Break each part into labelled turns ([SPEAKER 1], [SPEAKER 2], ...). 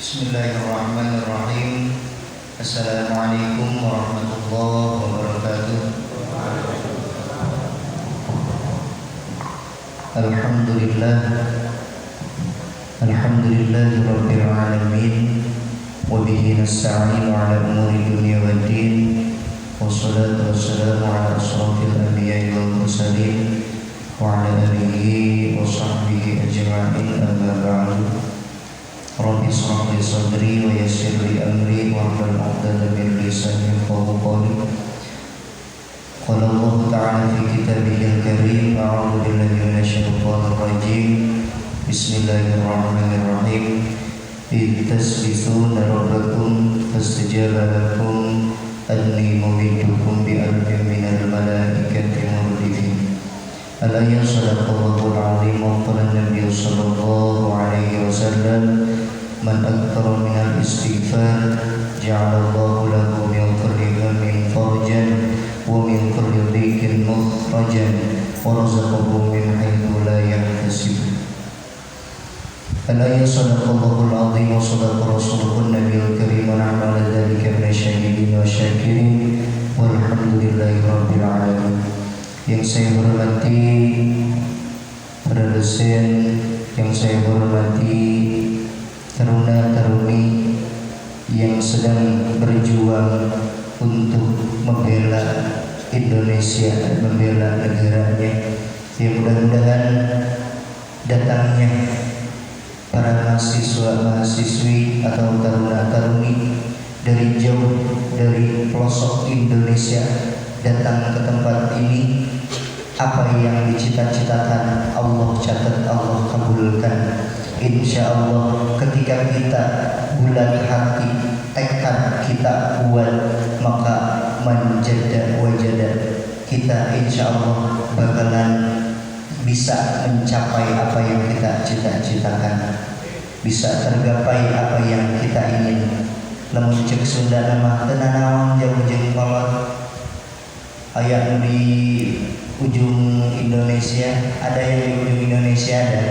[SPEAKER 1] Bismillahirrahmanirrahim. Assalamualaikum warahmatullahi wabarakatuh. Alhamdulillah. Alhamdulillahi rabbil alamin. Wa bihi nasta'inu ala umuri dunya waddin. Wassalatu wassalamu ala asrafil anbiya'i wal mursalin wa ala alihi wa sahbihi ajma'in, amma ba'du. Rabbi shrah li sadri wa yassir li amri wahlul 'uqdatam min lisani yafqahu qawli. Qala Allah ta'ala fi kitabihil karim, a'udzu billahi minasyaitonir rajim. Bismillahirrahmanirrahim. Idh tasbihuna rabbakum fastajaba lakum anni mumiddukum bi alfin minal malaikati murdifin. Al-ayat sadaqallahul azim. Wa qala an-nabiy sallallahu alaihi wasallam, man akthara minal istighfar ja'alallahu lahu min kulli hammin farjan wa min kulli dhiqin makhrajan wa razaqahu min haitsu la yahtasib. Al-ayat sadaqallahul azim wa sadaqa rasuluhun nabiyul karim wa nahnu ala dzalika minasyahidin wa syakirin walhamdulillahi rabbil alamin. Yang saya hormati para dosen, yang saya hormati taruna-taruni yang sedang berjuang untuk membela Indonesia, membela negaranya. Yang mudah-mudahan datangnya para mahasiswa-mahasiswi atau taruna-taruni dari jauh, dari pelosok Indonesia datang ke tempat ini, apa yang dicita-citakan Allah catat, Allah kabulkan. Insya Allah ketika kita bulat hati, tekad kita kuat, maka manjada wajada, kita insya Allah bakalan bisa mencapai apa yang kita cita-citakan, bisa tergapai apa yang kita ingin. Lamun cek Sunda nama tenanawang jauh jeung kolot ayat di ujung Indonesia, ada yang di ujung Indonesia ada,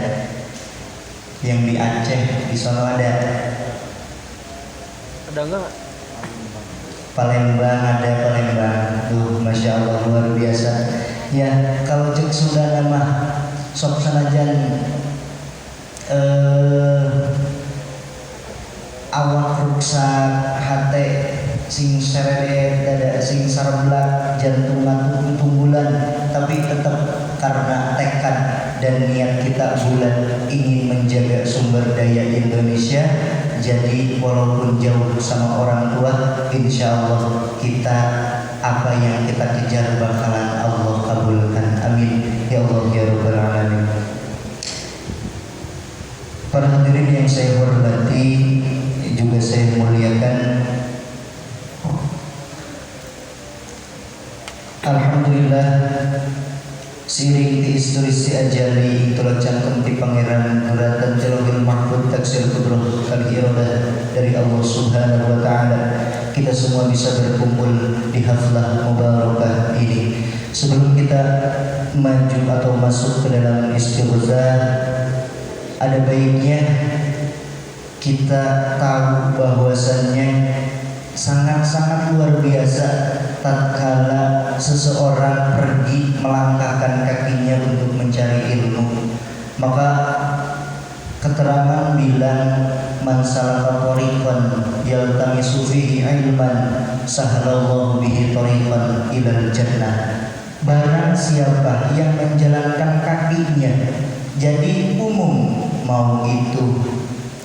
[SPEAKER 1] yang di Aceh di sana ada enggak? Palembang ada, Palembang tuh, masya Allah luar biasa ya. Kalau cek Sunda nama sok sanajan awak ruksak hate sing sereret dada sing sarblak jantung matu tunggulan, tapi tetap karena tekad dan niat kita bulat ingin menjaga sumber daya Indonesia. Jadi walaupun jauh sama orang tua, insya Allah kita apa yang kita kejar bakalan Allah kabulkan. Amin ya Allah ya rabbal alamin. Para hadirin yang saya hormati, juga saya muliakan, alhamdulillah siring ti istri ajali itulah cangkem ti pangeran nuratan jalogil mahfud taksir kudroh kali iradah dari Allah subhanahu wa ta'ala, kita semua bisa berkumpul di haflah mubarakah ini. Sebelum kita maju atau masuk ke dalam istighfar, ada baiknya kita tahu bahwasannya sangat-sangat luar biasa tatkala seseorang pergi melangkahkan kakinya untuk mencari ilmu. Maka keterangan bilang, man salaka thariqan yaltamisu fihi ilman sahhalallahu bihi thariqan ilal jannah. Barang siapa yang menjalankan kakinya jadi umum, mau itu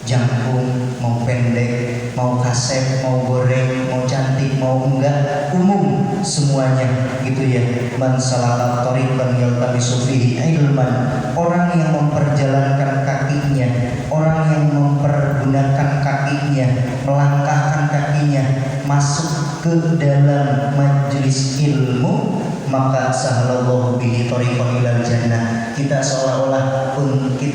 [SPEAKER 1] jangkung, mau pendek, mau kasep, mau goreng, mau cantik, mau enggak, umum semuanya gitu ya. Man salaka thariqan yaltamisu fihi ilman, orang yang memperjalankan kakinya, orang yang mempergunakan kakinya, melangkahkan kakinya masuk ke dalam majelis ilmu, maka sahhalallahu bihi thariqan ilal jannah. Kita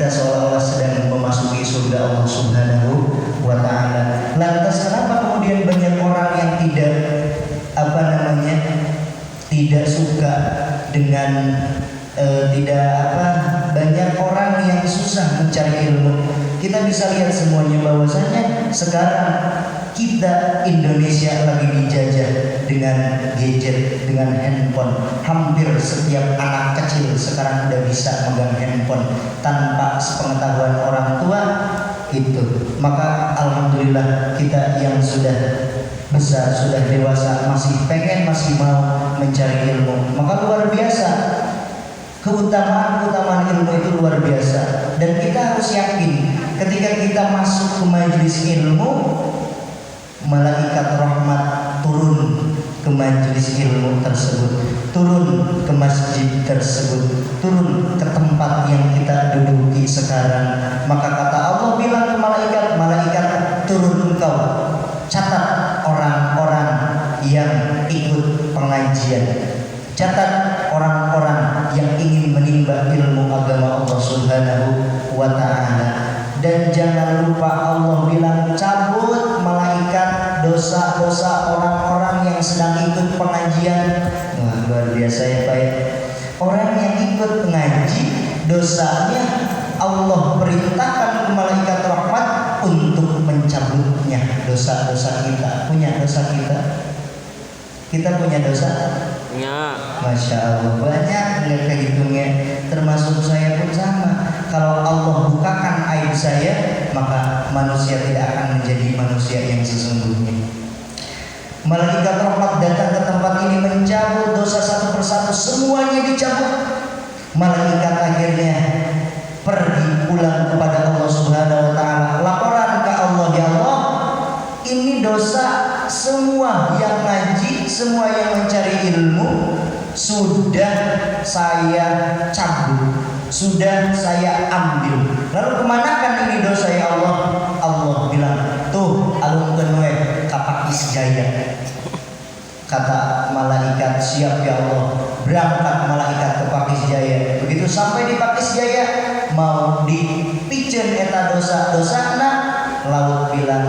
[SPEAKER 1] seolah-olah sedang memasuki surga Allah subhanahu wa ta'ala. Lantas kenapa kemudian banyak orang yang tidak suka dengan banyak orang yang susah mencari ilmu?
[SPEAKER 2] kita bisa lihat semuanya bahwasanya sekarang kita Indonesia lagi dijajah dengan gadget, dengan handphone. Hampir setiap anak kecil sekarang udah bisa megang handphone tanpa sepengetahuan orang tua itu. Maka alhamdulillah kita yang sudah besar, sudah dewasa masih mau mencari ilmu. Maka luar biasa. Keutamaan ilmu itu luar biasa. Dan kita harus yakin ketika kita masuk ke majelis ilmu, malaikat rahmat turun ke majelis ilmu tersebut, turun ke masjid tersebut, turun ke tempat yang kita duduki sekarang. Maka kata Allah bilang ke malaikat turun engkau, catat orang-orang yang ikut pengajian, catat orang-orang yang ingin menimba ilmu agama Allah Subhanahu wa ta'ala. Dan jangan lupa Allah bilang cabut malaikat dosa-dosa orang-orang yang sedang ikut pengajian. Wah, luar biasa ya Pak ya. Orang yang ikut mengaji, dosanya Allah perintahkan ke malaikat rahmat untuk mencabutnya. Dosa-dosa kita. Punya dosa kita? Kita punya dosa?
[SPEAKER 3] Ya.
[SPEAKER 2] Masya Allah, banyak nggak kehitungnya. Termasuk saya pun sama. Kalau Allah bukakan aib saya, maka manusia tidak akan menjadi manusia yang sesungguhnya. Malaikat rahmat datang ke tempat ini mencabut dosa satu persatu, semuanya dicabut. Malaikat akhirnya pergi pulang kepada Allah Subhanahu wa ta'ala, laporan ke Allah, ya Allah, ini dosa semua yang ngaji, semua yang mencari ilmu sudah saya cabut, sudah saya ambil. Lalu kemanakan ini dosa ya Allah? Allah bilang, tuh alun kenwe kapakis jaya. Kata malaikat, siap ya Allah. Berangkat malaikat ke Pakis Jaya. Begitu sampai di Pakis Jaya, mau dipijen eta dosa-dosana, lalu bilang,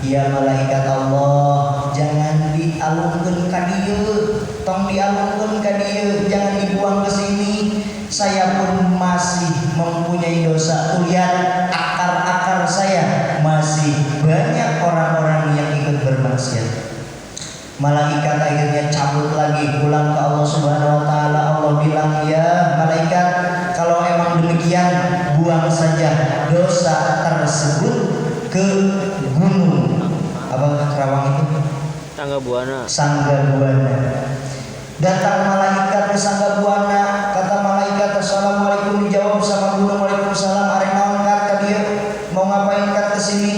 [SPEAKER 2] ya malaikat Allah, jangan dialungkeun ka dieu, tong dialungkeun ka dieu, jangan dibuang ke sini. Saya pun masih mempunyai dosa. Lihat akar-akar saya, masih banyak orang-orang yang ikut bermaksiat. Malaikat akhirnya cabut lagi pulang ke Allah Subhanahu wa ta'ala. Allah bilang, ya malaikat, kalau emang demikian, buang saja dosa tersebut ke gunung. Apa Kerawang itu? Sangga Buana. Datang malaikat ke Sangga Buana, kata malaikat, assalamualaikum, dijawab sama gunung, waalaikumsalam. Arek naon kat ka dieu? Mau ngapain kat ke sini?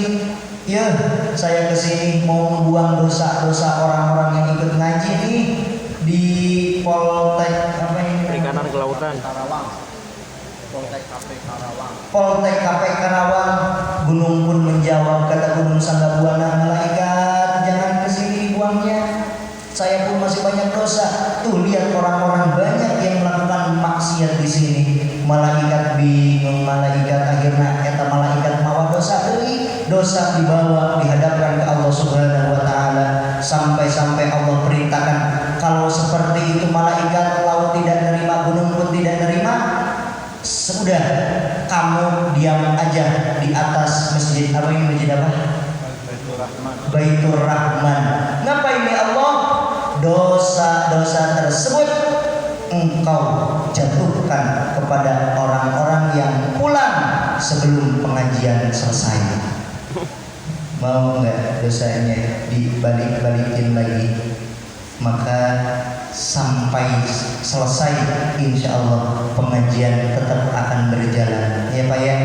[SPEAKER 2] Ya, saya ke sini mau membuang dosa-dosa orang-orang yang ikut ngaji nih di Poltek apa ini?
[SPEAKER 3] Perikanan Kelautan.
[SPEAKER 4] Karawang. Poltek KP Karawang.
[SPEAKER 2] Poltek KP Karawang. Gunung pun menjawab, kata gunung Sangga Buana, malaikat jangan ke sini buangnya. Saya pun masih banyak dosa. Tuh lihat orang-orang banyak yang melakukan maksiat di sini. Malaikat bingung, malaikat akhirnya kata malaikat mawa dosa deui, dosa dibawa dihadapkan ke Allah Subhanahu wa ta'ala. Sampai-sampai Allah perintahkan, kalau seperti itu malaikat laut tidak nerima, gunung pun tidak nerima, sudah kamu diam aja di atas masjid. Apa ini masjid apa?
[SPEAKER 4] Baitur Rahman.
[SPEAKER 2] Baitur Rahman. Ngapain ya Allah? Dosa-dosa tersebut engkau jatuhkan kepada orang-orang yang pulang sebelum pengajian selesai. Mau nggak dosanya dibalik-balikin lagi? Maka sampai selesai insya Allah pengajian tetap akan berjalan. Ya Pak ya,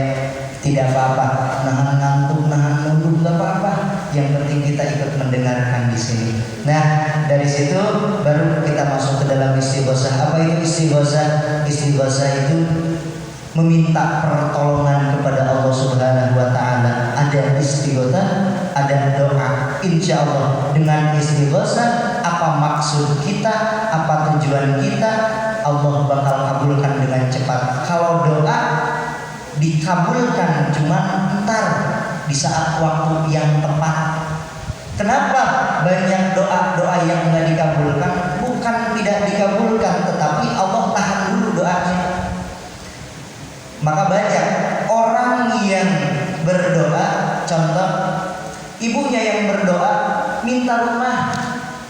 [SPEAKER 2] tidak apa-apa. Nahan ngantuk, nahan nunduk, nggak apa-apa. Yang penting kita ikut mendengarkan di sini. Nah, dari situ baru kita masuk ke dalam istighosah. Apa itu istighosah? Istighosah itu meminta pertolongan kepada Allah Subhanahu wa ta'ala. Ada istighosah, ada doa. Insya Allah dengan istighosah, apa maksud kita, apa tujuan kita, Allah bakal kabulkan dengan cepat. Kalau doa dikabulkan cuma ntar di saat waktu yang tepat. Kenapa banyak doa-doa yang nggak dikabulkan? Bukan tidak dikabulkan, tetapi Allah tahan dulu doanya. Maka banyak orang yang berdoa, contoh ibunya yang berdoa minta rumah,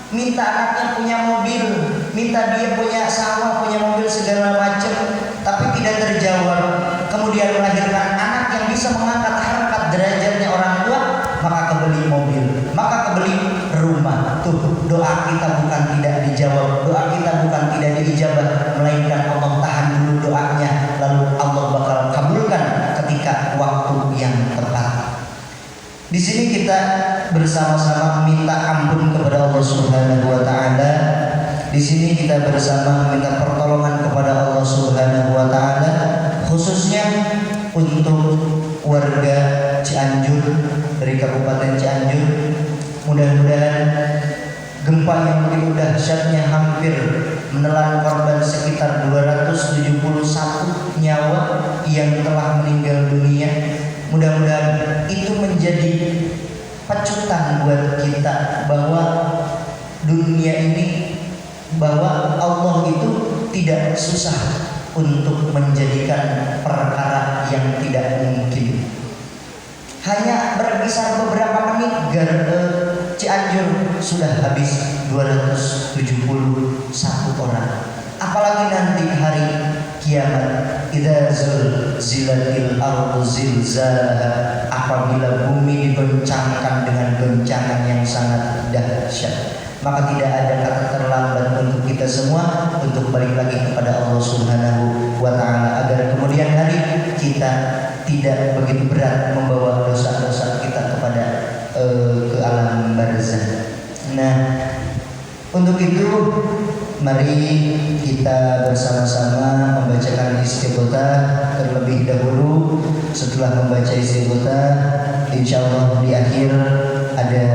[SPEAKER 2] minta anaknya punya mobil, minta dia punya sawah, punya mobil segala macam, tapi tidak terjawab. Kemudian melahirkan anak yang bisa mengangkat harkat derajatnya orang tua, maka kebeli mobil, maka kebeli rumah. Tuh, doa kita bukan tidak dijawab, doa kita bukan tidak diijabah, melainkan Allah tahan dulu doanya, lalu Allah bakal kabulkan ketika waktu yang tepat. Di sini kita bersama-sama meminta ampun kepada Allah Subhanahu wa taala. Di sini kita bersama meminta pertolongan kepada Allah Subhanahu wa taala, khususnya untuk warga Cianjur dari Kabupaten Cianjur. Mudah-mudahan gempa yang begitu dahsyatnya hampir menelan korban sekitar 271 nyawa yang telah meninggal dunia. Mudah-mudahan itu menjadi pecutan buat kita bahwa dunia ini, bahwa Allah itu tidak susah untuk menjadikan perkara yang tidak mungkin. Hanya berkisar beberapa menit Cianjur sudah habis 271 orang. Apalagi nanti hari kiamat, idza zulzilatil ardu zilzalaha, apabila bumi digoncangkan dengan goncangan yang sangat dahsyat, maka tidak ada kata terlambat untuk kita semua untuk balik lagi kepada Allah Subhanahu wa taala, agar kemudian hari kita tidak begitu berat membawa dosa-dosa kita kepada ke alam barzah. Nah, untuk itu mari kita bersama-sama membacakan istighfar terlebih dahulu. Setelah membaca istighfar, insyaallah di akhir ada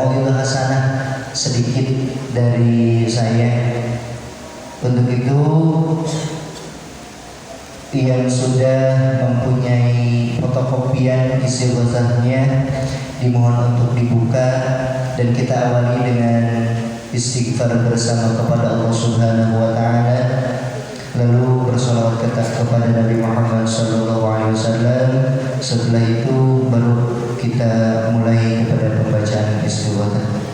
[SPEAKER 2] mau'izah hasanah sedikit dari saya. Untuk itu yang sudah mempunyai fotokopian istighfarnya dimohon untuk dibuka, dan kita awali dengan istighfar bersama kepada Allah Subhanahu wa taala, lalu bersolawat kepada Nabi Muhammad SAW. Setelah itu baru kita mulai kepada pembacaan istighfar.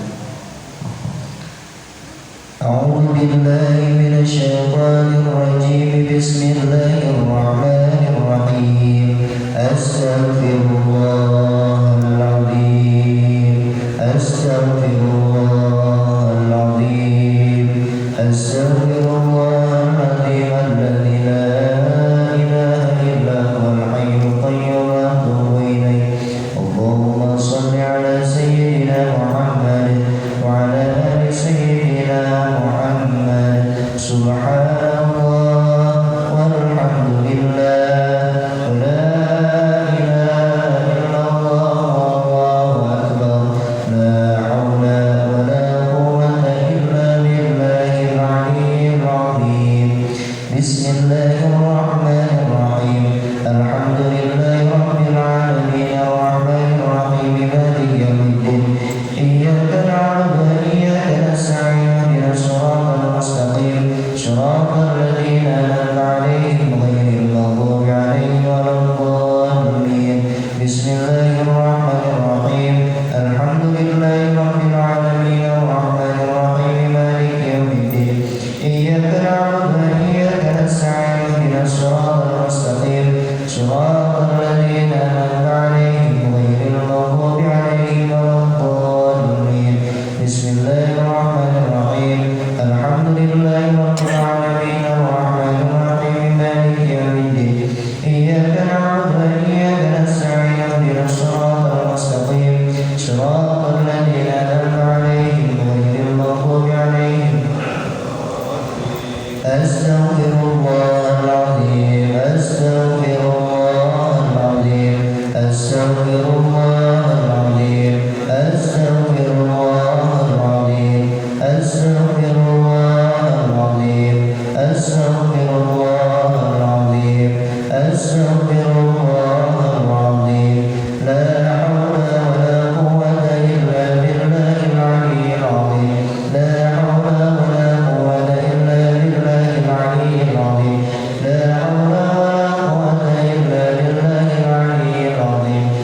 [SPEAKER 2] A'udzu billahi minasy syaithanir rajim. Bismillahirrahmanirrahim. Astaghfirullahaladzim, astaghfirullahaladzim, astaghfirullahaladzim alladzi la ilaha illa huwal hayyul qayyum wa atubu ilaih. Allahumma shalli ala sayyidina Muhammad wa ala ali sayyidina Muhammad. Subhanallah walhamdulillah wa la ilaha illallah wallahu akbar. La haula wa la quwwata illa billahil aliyyil azim. Bismillahirrahmanirrahim. Alhamdulillahi rabbil alamin arrahmanir rahim maliki yaumiddin. Iyyaka na'budu wa iyyaka nasta'in ihdinas siratal mustaqim siratal ladzina an'amta 'alaihim ghairil maghdubi 'alaihim waladdallin. Bismillahirrahmanirrahim. Alhamdulillahi rabbil alamin arrahmanir rahim maliki yaumiddin. Iyyaka na'budu wa iyyaka nasta'in ihdinas siratal mustaqim siratal ladzina an'amta 'alaihim ghairil maghdubi 'alaihim waladdallin. Bismillahirrahmanirrahim. Alhamdulillahi rabbil alamin arrahmanir rahim maliki yaumiddin. Iyyaka na'budu wa iyyaka nasta'in ihdinas siratal mustaqim siratal ladzina an'amta 'alaihim ghairil maghdubi 'alaihim. Astaghfirullahaladzim, astaghfirullahaladzim, astaghfirullahaladzim, astaghfirullahaladzim, astaghfirullahaladzim, astaghfirullahaladzim, astaghfirullahaladzim. La haula wa la quwwata illa billahil aliyyil azim. La haula wa la quwwata illa billahil aliyyil azim. La haula wa la quwwata illa billahil aliyyil azim.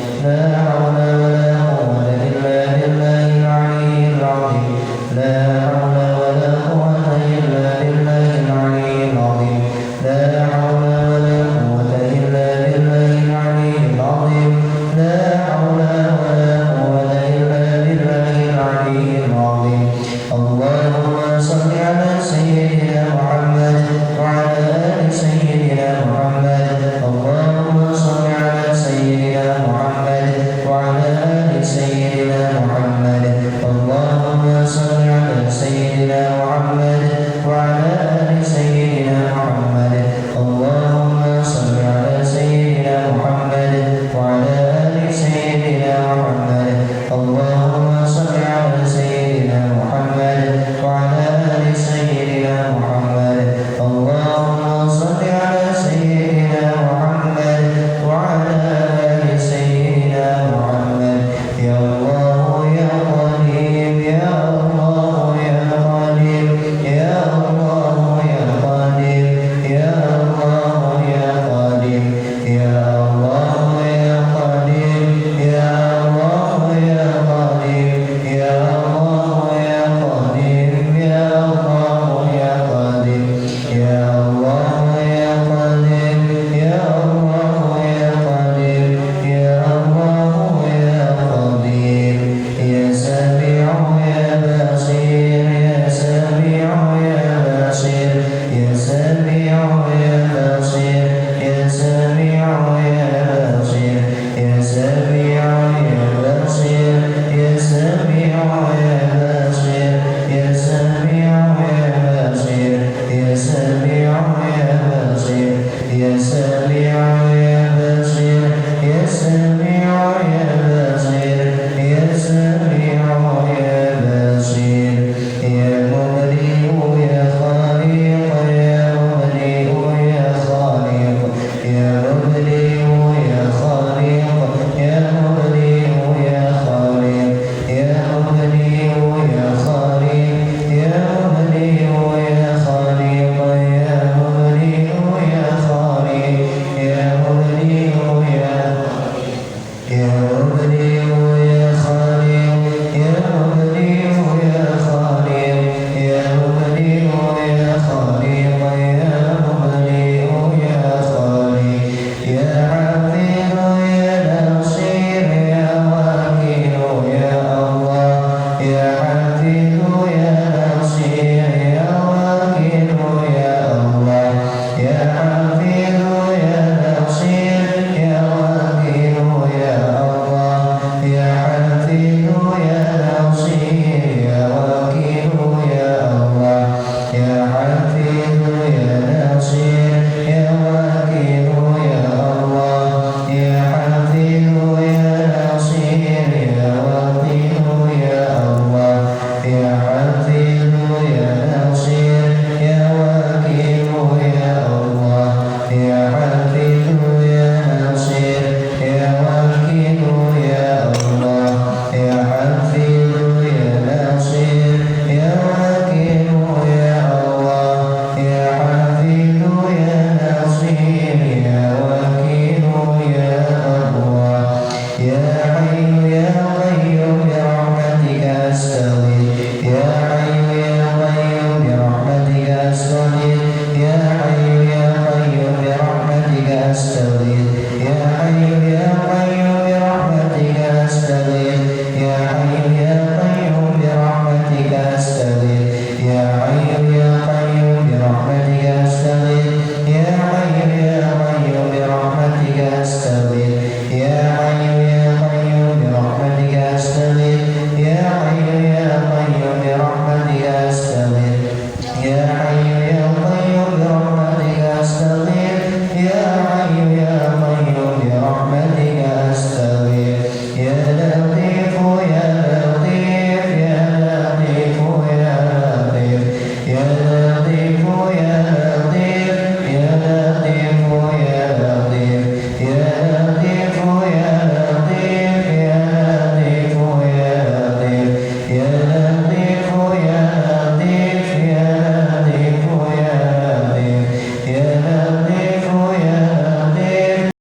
[SPEAKER 1] Solid